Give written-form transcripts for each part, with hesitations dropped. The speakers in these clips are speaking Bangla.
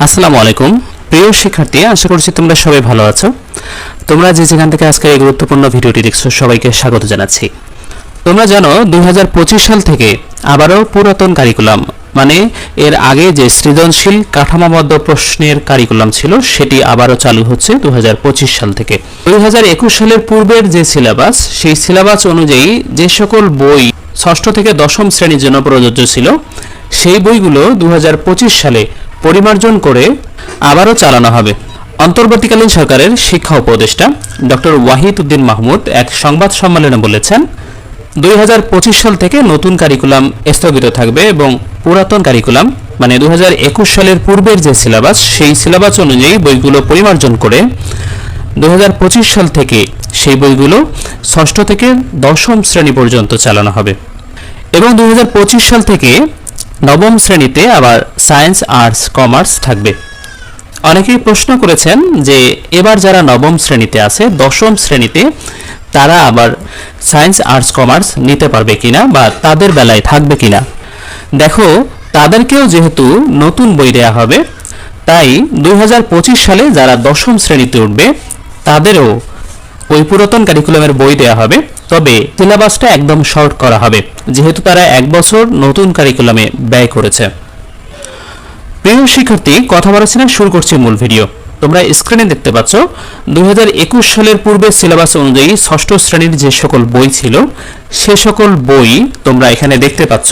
আসসালামু আলাইকুম প্রিয় শিক্ষার্থী, আশা করছি তোমরা সবাই ভালো আছো। তোমরা যে যেখান থেকে আজকের এই গুরুত্বপূর্ণ ভিডিওটি দেখছো সবাইকে স্বাগত জানাচ্ছি। তোমরা জানো 2025 সাল থেকে আবারও পুরাতন কারিকুলাম মানে এর আগে যে সৃজনশীল কাঠামোবদ্ধ প্রশ্নের কারিকুলাম ছিল সেটি আবারও চালু হচ্ছে 2025 সাল থেকে। 2021 সালের পূর্বের যে সিলেবাস, সেই সিলেবাস অনুযায়ী যে সকল বই ষষ্ঠ থেকে দশম শ্রেণীর জন্য প্রযোজ্য ছিল সেই বইগুলো 2025 সালে পরিমার্জন করে আবারও চালানো হবে। অন্তর্বর্তীকালীন সরকারের শিক্ষা উপদেষ্টা ডক্টর ওয়াহিদ উদ্দিন মাহমুদ এক সংবাদ সম্মেলনে বলেছেন, 2025 সাল থেকে নতুন কারিকুলাম স্থগিত থাকবে এবং পুরাতন কারিকুলাম মানে 2021 সালের পূর্বের যে সিলেবাস সেই সিলেবাস অনুযায়ী বইগুলো পরিমার্জন করে 2025 সাল থেকে সেই বইগুলো ষষ্ঠ থেকে দশম শ্রেণী পর্যন্ত চালানো হবে এবং 2025 সাল থেকে নবম শ্রেণীতে আবার সায়েন্স, আর্টস, কমার্স থাকবে। অনেকেই প্রশ্ন করেছেন যে এবার যারা নবম শ্রেণীতে আছে, দশম শ্রেণীতে তারা আবার সায়েন্স, আর্টস, কমার্স নিতে পারবে কিনা বা তাদের বেলায় থাকবে কিনা। দেখো, তাদেরকেও যেহেতু নতুন বই দেয়া হবে, তাই 2025 সালে যারা দশম শ্রেণীতে উঠবে তাদেরও ওই পুরাতন কারিকুলামের বই দেয়া হবে, তবে সিলেবাসটা একদম শর্ট করা হবে যেহেতু তারা এক বছর নতুন কারিকুলামে ব্যয় করেছে। প্রিয় শিক্ষার্থী, কথা বলেছি না, শুরু করছি মূল ভিডিও। তোমরা স্ক্রিনে দেখতে পাচ্ছ 2021 সালের পূর্বে সিলেবাস অনুযায়ী ষষ্ঠ শ্রেণীর যে সকল বই ছিল সে সকল বই তোমরা এখানে দেখতে পাচ্ছ।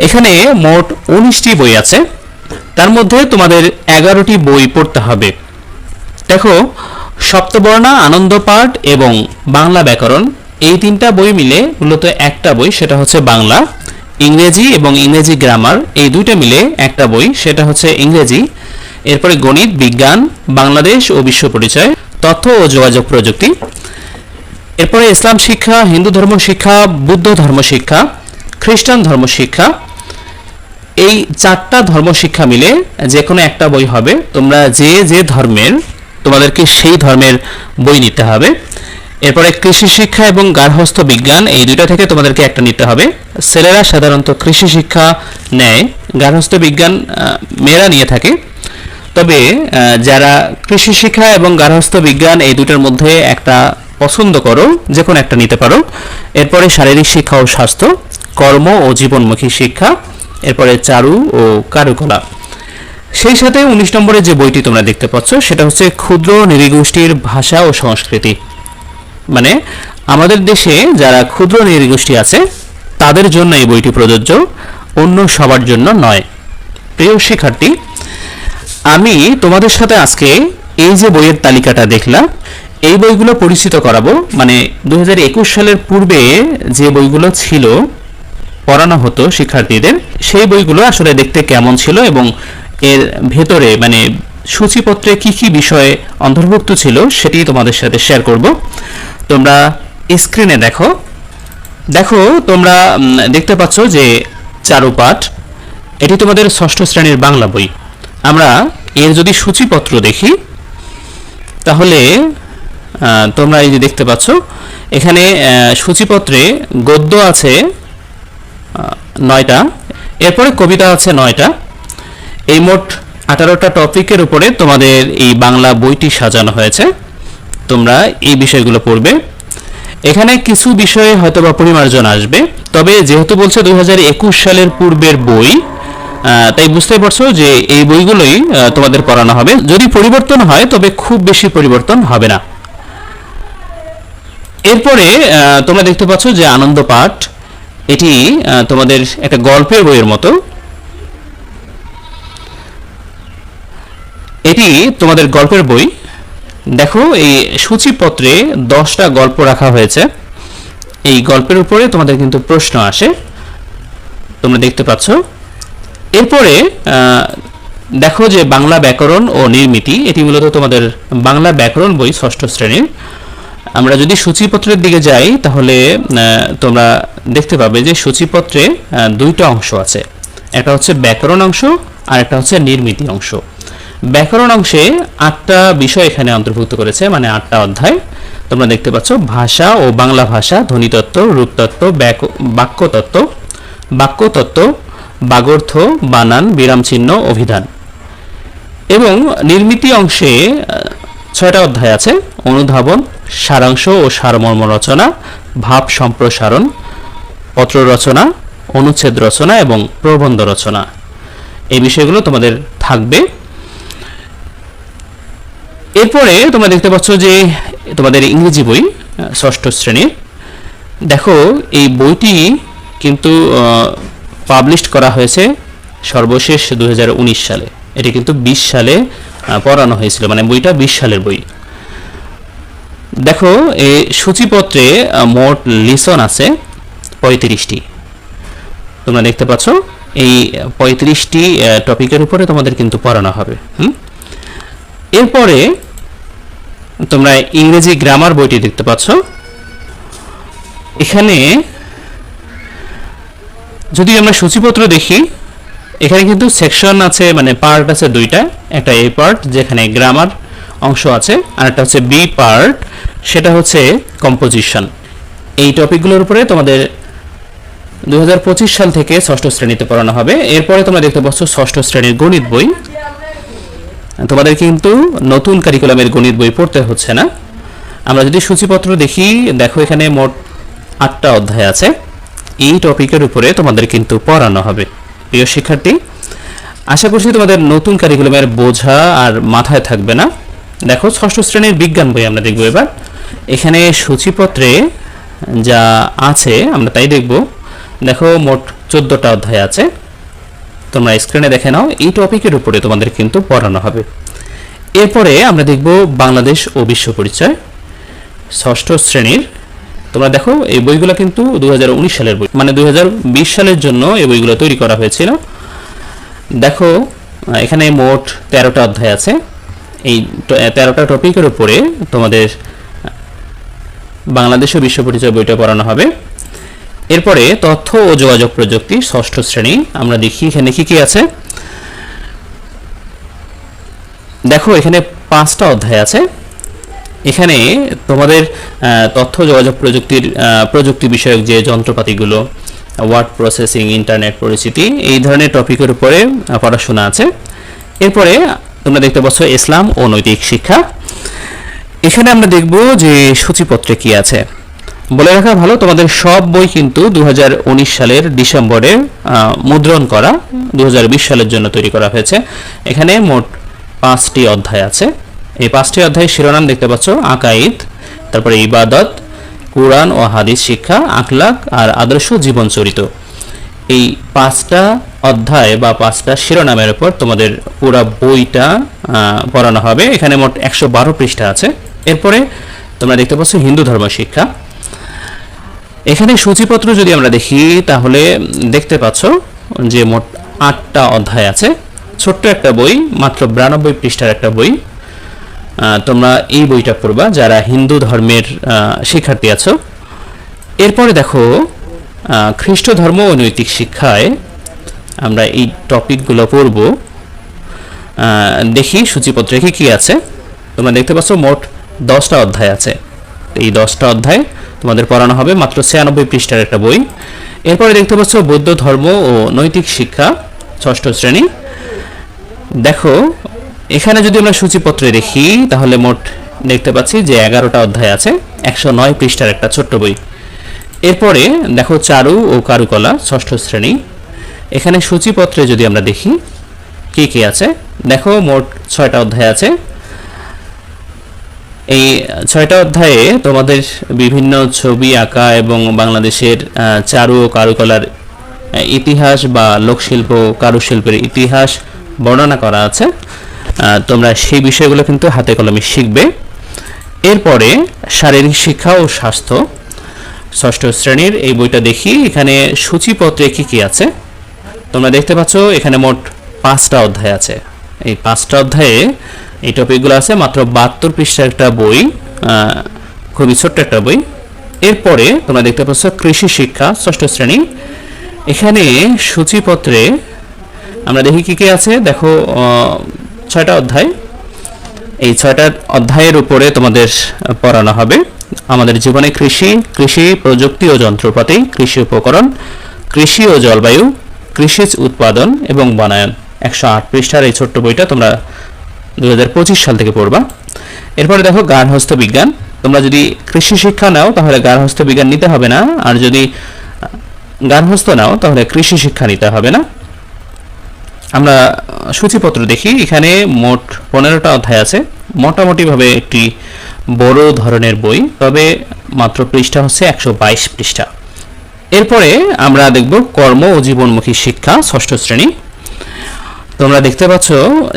এখানে মোট 19টি বই আছে, তার মধ্যে তোমাদের 11টি বই পড়তে হবে। দেখো, সপ্তবর্ণা, আনন্দ পাঠ এবং বাংলা ব্যাকরণ এই তিনটা বই মিলে মূলত একটা বই, সেটা হচ্ছে বাংলা। ইংরেজি এবং ইংরেজি গ্রামার এই দুইটা মিলে একটা বই, সেটা হচ্ছে ইংরেজি। এরপরে গণিত, বিজ্ঞান, বাংলাদেশ ও বিশ্ব পরিচয়, তথ্য ও যোগাযোগ প্রযুক্তি। এরপরে ইসলাম শিক্ষা, হিন্দু ধর্ম শিক্ষা, বুদ্ধ ধর্ম শিক্ষা, খ্রিস্টান ধর্ম শিক্ষা। এই চারটা ধর্ম শিক্ষা মিলে যে কোনো একটা বই হবে। তোমরা যে যে ধর্মের, তোমাদেরকে সেই ধর্মের বই নিতে হবে। এরপরে কৃষি শিক্ষা এবং গার্হস্থ্য বিজ্ঞান এই দুইটা থেকে তোমাদেরকে একটা নিতে হবে। ছেলেরা সাধারণত কৃষি শিক্ষা নেয়, গার্হস্থ্য বিজ্ঞান মেয়েরা নিয়ে থাকে। তবে যারা কৃষি শিক্ষা এবং গার্হস্থ্য বিজ্ঞান এই দুটার মধ্যে একটা পছন্দ করো, যে কোনো একটা নিতে পারো। এরপরে শারীরিক শিক্ষা ও স্বাস্থ্য, কর্ম ও জীবনমুখী শিক্ষা, এরপরে চারু ও কারুকলা। সেই সাথে 19 নম্বরের যে বইটি তোমরা দেখতে পাচ্ছ সেটা হচ্ছে ক্ষুদ্র নৃগোষ্ঠীর ভাষা ও সংস্কৃতি। মানে আমাদের দেশে যারা ক্ষুদ্র নৃগোষ্ঠী আছে তাদের জন্য এই বইটি প্রযোজ্য, অন্য সবার জন্য নয়। প্রিয় শিক্ষার্থী, আমি তোমাদের সাথে আজকে এই যে বইয়ের তালিকাটা দেখলাম এই বইগুলো পরিচিত করাবো। মানে 2021 সালের পূর্বে যে বইগুলো ছিল, পড়ানো হতো শিক্ষার্থীদের, সেই বইগুলো আসলে দেখতে কেমন ছিল এবং এর ভেতরে মানে সূচিপত্রে কি কি বিষয় অন্তর্ভুক্ত ছিল সেটি তোমাদের সাথে শেয়ার করব। তোমরা স্ক্রিনে দেখো। তোমরা দেখতে পাচ্ছ যে চারুপাঠ, এটি তোমাদের ষষ্ঠ শ্রেণীর বাংলা বই। আমরা এর যদি সূচিপত্র দেখি তাহলে তোমরা এই যে দেখতে পাচ্ছ এখানে সূচিপত্রে গদ্য আছে 9টা, এরপরে কবিতা আছে 9টা। এই মোট 18টা টপিকের উপরে তোমাদের এই বাংলা বইটি সাজানো হয়েছে। তোমরা এই বিষয়গুলো পড়বে। এখানে কিছু বিষয়ে হয়তোবা পরিমার্জন আসবে, তবে যেহেতু বলছে 2021 সালের পূর্বের বই, তাই বুঝতে পারছো যে এই বইগুলোই তোমাদের পড়ানো হবে। যদি পরিবর্তন হয় তবে খুব বেশি পরিবর্তন হবে না। এরপরে তোমরা দেখতে পাচ্ছ যে আনন্দ পাঠ, এটি তোমাদের একটা গল্পের বইয়ের মতো। এটি তোমাদের গল্পের বই। দেখো, এই সূচিপত্রে 10টা গল্প রাখা হয়েছে। এই গল্পের উপরে তোমাদের কিন্তু প্রশ্ন আসে, তোমরা দেখতে পাচ্ছ। এরপরে দেখো যে বাংলা ব্যাকরণ ও নির্মিতি, এটি মূলত তোমাদের বাংলা ব্যাকরণ বই ষষ্ঠ শ্রেণীর। আমরা যদি সূচিপত্রের দিকে যাই তাহলে তোমরা দেখতে পাবে যে সূচিপত্রে দুইটা অংশ আছে, একটা হচ্ছে ব্যাকরণ অংশ আর একটা হচ্ছে নির্মিতি অংশ। ব্যাকরণ অংশে 8টা বিষয় এখানে অন্তর্ভুক্ত করেছে, মানে 8টা অধ্যায়। তোমরা দেখতে পাচ্ছ ভাষা ও বাংলা ভাষা, ধ্বনিতত্ত্ব, রূপতত্ত্ব, বাক্যতত্ত্ব, বাগর্থ, বানান, বিরাম চিহ্ন, অভিধান। এবং নির্মিতি অংশে 6টা অধ্যায় আছে: অনুধাবন, সারাংশ ও সারমর্ম রচনা, ভাব সম্প্রসারণ, পত্র রচনা, অনুচ্ছেদ রচনা এবং প্রবন্ধ রচনা। এই বিষয়গুলো তোমাদের থাকবে। এরপরে তোমরা দেখতে পাচ্ছ যে তোমাদের ইংরেজি বই 6ষ্ঠ শ্রেণীর। দেখো এই বইটি কিন্তু পাবলিশ করা হয়েছে সর্বশেষ 2019 সালে। এটি কিন্তু 20 সালে পড়ানো হয়েছিল, মানে বইটা 20 সালের বই। দেখো এই সূচিপত্রে মোট লিসন আছে 35টি। তোমরা দেখতে পাচ্ছ এই 35টি টপিকের উপরে তোমাদের কিন্তু পড়ানো হবে। এরপরে তোমরা ইংরেজি গ্রামার বইটি দেখতে পাচ্ছ। এখানে যদি আমরা সূচিপত্র দেখি, এখানে কিন্তু সেকশন আছে, মানে পার্ট আছে দুইটা। একটা এ পার্ট যেখানে গ্রামার অংশ আছে, আর একটা হচ্ছে বি পার্ট, সেটা হচ্ছে কম্পোজিশন। এই টপিকগুলোর উপরে তোমাদের 2025 সাল থেকে 6ষ্ঠ শ্রেণীতে পড়ানো হবে। এরপরে তোমরা দেখতে পাচ্ছ 6ষ্ঠ শ্রেণীর গণিত বই। তোমাদের কিন্তু নতুন কারিকুলামের গণিত বই পড়তে হচ্ছে না। আমরা যদি সূচিপত্র দেখি, দেখো এখানে মোট 8টা অধ্যায় আছে। এই টপিকের উপরে তোমাদের কিন্তু পড়ানো হবে। প্রিয় শিক্ষার্থী, আশা করছি তোমাদের নতুন কারিকুলামের বোঝা আর মাথায় থাকবে না। দেখো 6ষ্ঠ শ্রেণীর বিজ্ঞান বই আমরা দেখব এবার। এখানে সূচিপত্রে যা আছে আমরা তাই দেখব। দেখো মোট 14টা অধ্যায় আছে। তোমরা স্ক্রিনে দেখে নাও। এই টপিকের উপরে তোমাদের কিন্তু পড়ানো হবে। এরপরে আমরা দেখব বাংলাদেশ ও বিশ্ব পরিচয় 6ষ্ঠ শ্রেণীর। তোমরা দেখো এই বইগুলো কিন্তু 2019 সালের বই, মানে 2020 সালের জন্য এই বইগুলো তৈরি করা হয়েছিল। দেখো এখানে মোট 13টা অধ্যায় আছে। এই 13টা টপিকের উপরে তোমাদের বাংলাদেশ ও বিশ্ব পরিচয় বইটা পড়ানো হবে। এরপরে তথ্য ও যোগাযোগ প্রযুক্তি 6ষ্ঠ শ্রেণী। আমরা দেখি এখানে কি কি আছে। দেখো এখানে 5টা অধ্যায় আছে। এখানে তোমাদের তথ্য যোগাযোগ প্রযুক্তি বিষয়ক যে যন্ত্রপাতিগুলো, ওয়ার্ড প্রসেসিং, ইন্টারনেট পরিচিতি, এই ধরনের টপিকের উপরে পড়াশোনা আছে। এরপরে তোমরা দেখতে পাচ্ছ ইসলাম ও নৈতিক শিক্ষা। এখানে আমরা দেখব যে সূচিপত্রে কি আছে। বলে রাখা ভালো, তোমাদের সব বই কিন্তু 2019 সালের ডিসেম্বরে মুদ্রণ করা, 2020 সালের জন্য তৈরি করা হয়েছে। এখানে মোট 5টি অধ্যায় আছে। এই 5টি অধ্যায়ের শিরোনাম দেখতে পাচ্ছ: আকাইদ, তারপরে ইবাদত, কুরআন ও হাদিস শিক্ষা, আখলাক আর আদর্শ জীবন চরিত। এই 5টা অধ্যায় বা 5টা শিরোনামের উপর তোমাদের পুরো বইটা পড়ানো হবে। এখানে মোট 112 পৃষ্ঠা আছে। এরপরে তোমরা দেখতে পাচ্ছ হিন্দু ধর্ম শিক্ষা। এখানে সূচিপত্র যদি আমরা দেখি তাহলে দেখতে পাচ্ছ যে মোট 8টা অধ্যায় আছে। ছোট্ট একটা বই, মাত্র 92 পৃষ্ঠার একটা বই। তোমরা এই বইটা পড়বা যারা হিন্দু ধর্মের শিক্ষার্থী আছো। এরপরে দেখো খ্রিস্ট ধর্ম ও নৈতিক শিক্ষায় আমরা এই টপিকগুলো পড়ব। দেখি সূচিপত্রে কি কি আছে। তোমরা দেখতে পাচ্ছ মোট 10টা অধ্যায় আছে। এই 10টা অধ্যায় তোমাদের পড়ানো হবে, মাত্র 96 পৃষ্ঠার একটা বই। এরপরে দেখতে পাচ্ছ বৌদ্ধ ধর্ম ও নৈতিক শিক্ষা 6ষ্ঠ শ্রেণী। দেখো এখানে যদি আমরা সূচিপত্রে দেখি তাহলে মোট দেখতে পাচ্ছি যে 11টা অধ্যায় আছে, 109 পৃষ্ঠার একটা ছোট্ট বই। এরপরে দেখো চারু ও কারুকলা 6ষ্ঠ শ্রেণী। এখানে সূচিপত্রে যদি আমরা দেখি কি কি আছে, দেখো মোট 6টা অধ্যায় আছে। এই 6টা অধ্যায়ে তোমাদের বিভিন্ন ছবি আঁকা এবং বাংলাদেশের চারু ও কারুকলার ইতিহাস বা লোকশিল্প, কারুশিল্পের ইতিহাস বর্ণনা করা আছে। তোমরা সেই বিষয়গুলো কিন্তু হাতে কলমে শিখবে। এরপরে শারীরিক শিক্ষা ও স্বাস্থ্য 6ষ্ঠ শ্রেণীর এই বইটা দেখি। এখানে সূচিপত্রে কি কি আছে তোমরা দেখতে পাচ্ছ। এখানে মোট 5টা অধ্যায় আছে। এই 5টা অধ্যায়ে এই টপিকগুলো আছে, মাত্র 72 পৃষ্ঠার একটা বই, খুবই ছোট্ট একটা বই। এরপরে তোমরা দেখতে পাচ্ছ কৃষি শিক্ষা 6ষ্ঠ শ্রেণী। এখানে সূচিপত্রে আমরা দেখি কি কি আছে। দেখো 6টা অধ্যায়। এই 6টা অধ্যায়ের উপরে তোমাদের পড়ানো হবে আমাদের জীবনে কৃষি প্রযুক্তি ও যন্ত্রপাতি, কৃষি উপকরণ, কৃষি ও জলবায়ু, কৃষিজ উৎপাদন এবং বনায়ন। 108 পৃষ্ঠার এই ছোট্ট বইটা তোমরা 2025 সাল থেকে পড়বা। এরপরে দেখো গার্হস্থ্য বিজ্ঞান, তোমরা যদি কৃষি শিক্ষা নাও তাহলে গার্হস্থ্য বিজ্ঞান নিতে হবে না, আর যদি গার্হস্থ্য নাও তাহলে কৃষি শিক্ষা নিতে হবে না। আমরা সূচিপত্র দেখি, এখানে মোট 15টা অধ্যায় আছে, মোটামুটিভাবে একটি বড় ধরনের বই, তবে মাত্র পৃষ্ঠা হচ্ছে 122 পৃষ্ঠা। এরপরে আমরা দেখব কর্ম ও জীবনমুখী শিক্ষা, 6ষ্ঠ শ্রেণী। তোমরা দেখতে পাচ্ছ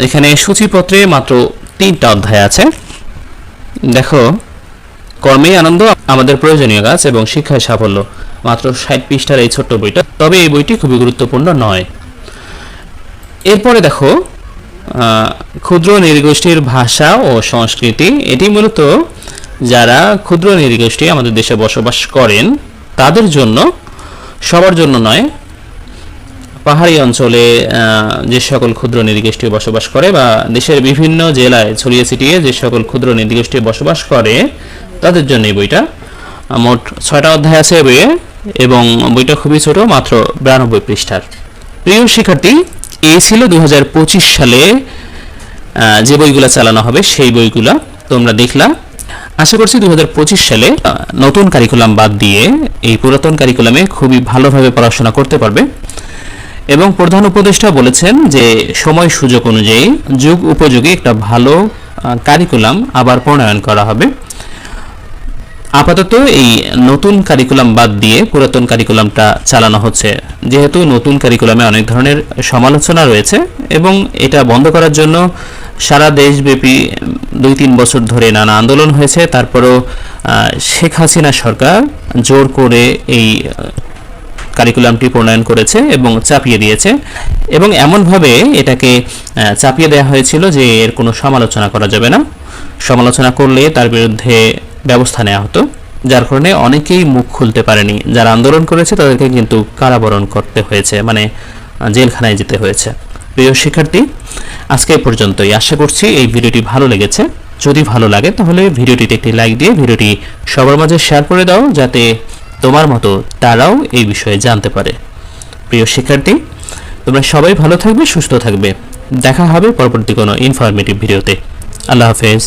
এখানে সূচিপত্রে মাত্র 3টা অধ্যায় আছে। দেখো, কর্মে আনন্দ, আমাদের প্রয়োজনীয় কাজ এবং শিক্ষায় সাফল্য, মাত্র 60 পৃষ্ঠার এই ছোট্ট বইটা, তবে এই বইটি খুবই গুরুত্বপূর্ণ নয়। এরপরে দেখো ক্ষুদ্র নৃগোষ্ঠীর ভাষা ও সংস্কৃতি, এটি মূলত যারা ক্ষুদ্র নৃগোষ্ঠী আমাদের দেশে বসবাস করেন তাদের জন্য, সবার জন্য নয়। পাহাড়ি অঞ্চলে যে সকল ক্ষুদ্র নৃগোষ্ঠী বসবাস করে বা দেশের বিভিন্ন জেলায় ছড়িয়ে ছিটিয়ে যে সকল ক্ষুদ্র নৃগোষ্ঠী বসবাস করে তাদের জন্য এই বইটা। মোট 6টা অধ্যায় আছে বইয়ে এবং বইটা খুবই ছোট, মাত্র 92 পৃষ্ঠার। প্রিয় শিক্ষার্থী, এই ছিল 2025 সালে যে বইগুলো চালানো হবে সেই বইগুলো তোমরা দেখলা। আশা করছি 2025 সালে নতুন কারিকুলাম বাদ দিয়ে এই পুরাতন কারিকুলামে খুবই ভালোভাবে পড়াশোনা করতে পারবে। এবং প্রধান উপদেষ্টা বলেছেন যে সময় সুযোগ অনুযায়ী যুগ উপযোগী একটা ভালো কারিকুলাম আবার প্রণয়ন করা হবে। আপাতত এই নতুন কারিকুলাম বাদ দিয়ে পুরাতন কারিকুলামটা চালানো হচ্ছে, যেহেতু নতুন কারিকুলামে অনেক ধরনের সমালোচনা রয়েছে এবং এটা বন্ধ করার জন্য সারা দেশব্যাপী 2-3 বছর ধরে নানা আন্দোলন হয়েছে। তারপরেও শেখ হাসিনা সরকার জোর করে এই কারিকুলামটি প্রণয়ন করেছে এবং চাপিয়ে দিয়েছে, এবং এমনভাবে এটাকে চাপিয়ে দেওয়া হয়েছিল যে এর কোনো সমালোচনা করা যাবে না, সমালোচনা করলে তার বিরুদ্ধে ব্যবস্থা নেওয়া হতো, যার কারণে অনেকেই মুখ খুলতে পারেনি। যারা আন্দোলন করেছে তাদেরকে কিন্তু কারাবরণ করতে হয়েছে, মানে জেলখানায় যেতে হয়েছে। প্রিয় শিক্ষার্থী, আজকে এই পর্যন্তই। আশা করছি এই ভিডিওটি ভালো লেগেছে। যদি ভালো লাগে তাহলে ভিডিওটিতে একটি লাইক দিয়ে ভিডিওটি সবার মাঝে শেয়ার করে দাও, যাতে তোমার মতো তারাও এই বিষয়ে জানতে পারে। প্রিয় শিক্ষার্থী, তোমরা সবাই ভালো থাকবে, সুস্থ থাকবে। দেখা হবে পরবর্তী কোনো ইনফরমেটিভ ভিডিওতে। আল্লাহ হাফেজ।